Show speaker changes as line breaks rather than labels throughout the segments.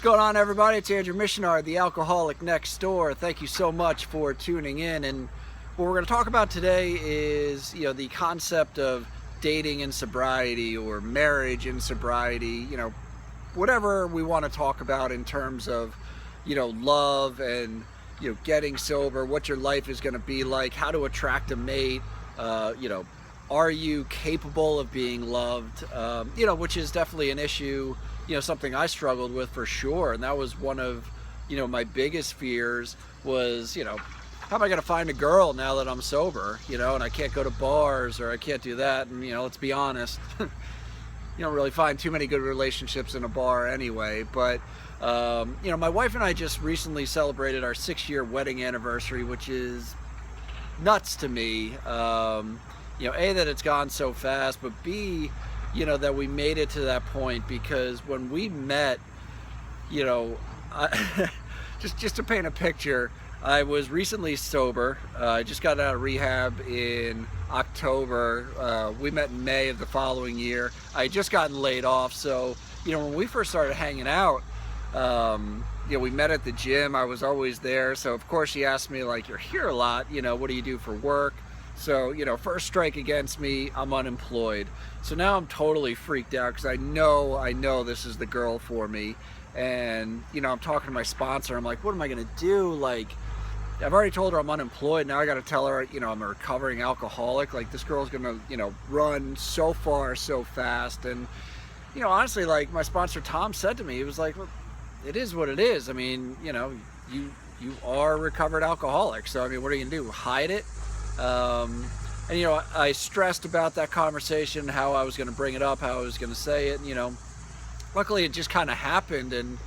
What's going on, everybody? It's Andrew Missionar, the alcoholic next door. Thank you so much for tuning in. And what we're going to talk about today is, the concept of dating in sobriety or marriage in sobriety, whatever we want to talk about in terms of, love and, getting sober, what your life is going to be like, how to attract a mate, are you capable of being loved, which is definitely an issue, something I struggled with for sure. And that was one of, my biggest fears was, how am I going to find a girl now that I'm sober, and I can't go to bars or I can't do that. And, let's be honest, you don't really find too many good relationships in a bar anyway. But, my wife and I just recently celebrated our 6-year wedding anniversary, which is nuts to me. A, that it's gone so fast, but B, that we made it to that point, because when we met, just to paint a picture, I was recently sober. I just got out of rehab in October. We met in May of the following year. I had just gotten laid off, so when we first started hanging out, we met at the gym. I was always there, so of course she asked me, like, you're here a lot, what do you do for work? So, first strike against me, I'm unemployed. So now I'm totally freaked out because I know this is the girl for me. And, I'm talking to my sponsor. I'm like, what am I going to do? Like, I've already told her I'm unemployed. Now I got to tell her, I'm a recovering alcoholic. Like, this girl's going to, run so far, so fast. And, honestly, like my sponsor, Tom, said to me, he was like, well, it is what it is. I mean, you are a recovered alcoholic. So, I mean, what are you going to do? Hide it? I stressed about that conversation, how I was going to bring it up, how I was going to say it. Luckily it just kind of happened. And,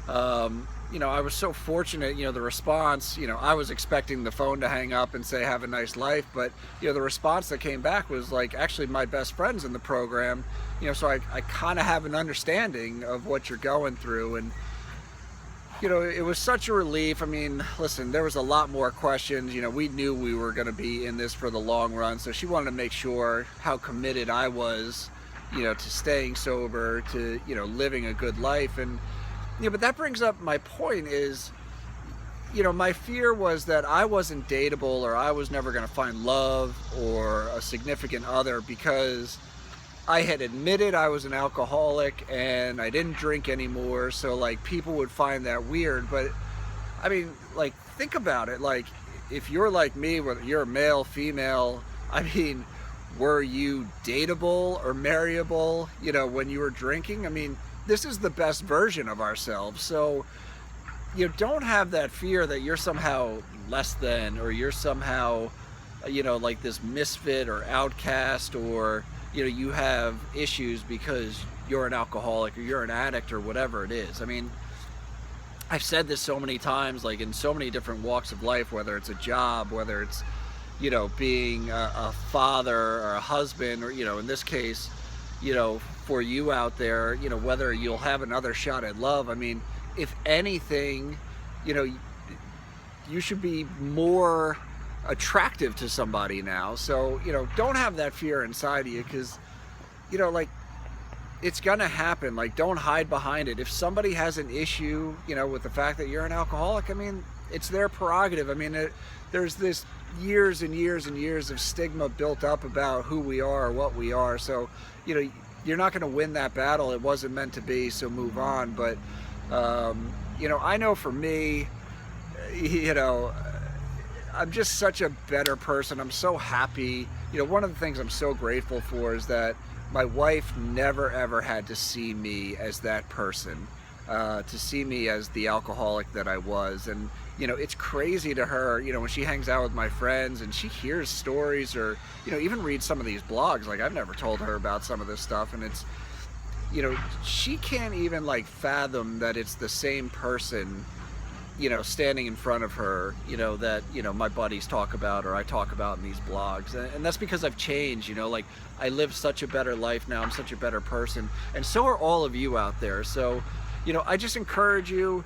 I was so fortunate, the response, I was expecting the phone to hang up and say, have a nice life. But, the response that came back was like, actually my best friend's in the program, so I kind of have an understanding of what you're going through. And, it was such a relief. I mean, listen, there was a lot more questions. We knew we were going to be in this for the long run. So she wanted to make sure how committed I was, to staying sober, to, living a good life. And, but that brings up my point is, my fear was that I wasn't dateable, or I was never going to find love or a significant other, because I had admitted I was an alcoholic and I didn't drink anymore. So like, people would find that weird. But I mean, like, think about it. Like, if you're like me, whether you're male, female, I mean, were you dateable or marryable, when you were drinking? I mean, this is the best version of ourselves. So you don't have that fear that you're somehow less than, or you're somehow, like this misfit or outcast, or you have issues because you're an alcoholic or you're an addict or whatever it is. I mean, I've said this so many times, like in so many different walks of life, whether it's a job, whether it's, being a father or a husband, or, in this case, for you out there, whether you'll have another shot at love. I mean, if anything, you should be more attractive to somebody now. So, don't have that fear inside of you, because, like, it's gonna happen. Like, don't hide behind it. If somebody has an issue, with the fact that you're an alcoholic, I mean, it's their prerogative. I mean, there's this years and years and years of stigma built up about who we are or what we are. So, you're not gonna win that battle. It wasn't meant to be, so move on. But, I know for me, I'm just such a better person. I'm so happy. One of the things I'm so grateful for is that my wife never ever had to see me as that person, to see me as the alcoholic that I was. And, it's crazy to her, when she hangs out with my friends and she hears stories, or, even reads some of these blogs. Like, I've never told her about some of this stuff. And it's, she can't even like fathom that it's the same person, standing in front of her, that, my buddies talk about, or I talk about in these blogs. And that's because I've changed, like, I live such a better life now. I'm such a better person. And so are all of you out there. So, I just encourage you,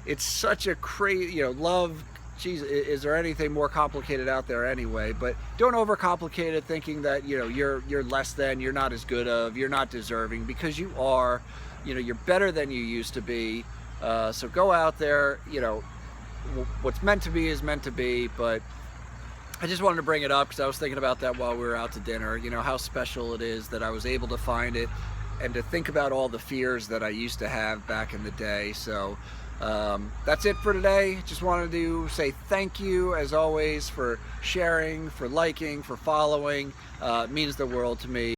it's such a crazy, love geez, is there anything more complicated out there anyway? But don't overcomplicate it, thinking that, you know, you're less than, you're not as good of, you're not deserving, because you are. You know, you're better than you used to be. So go out there. You know, what's meant to be is meant to be. But I just wanted to bring it up because I was thinking about that while we were out to dinner. You know, how special it is that I was able to find it, and to think about all the fears that I used to have back in the day. So that's it for today. Just wanted to say thank you, as always, for sharing, for liking, for following. It means the world to me.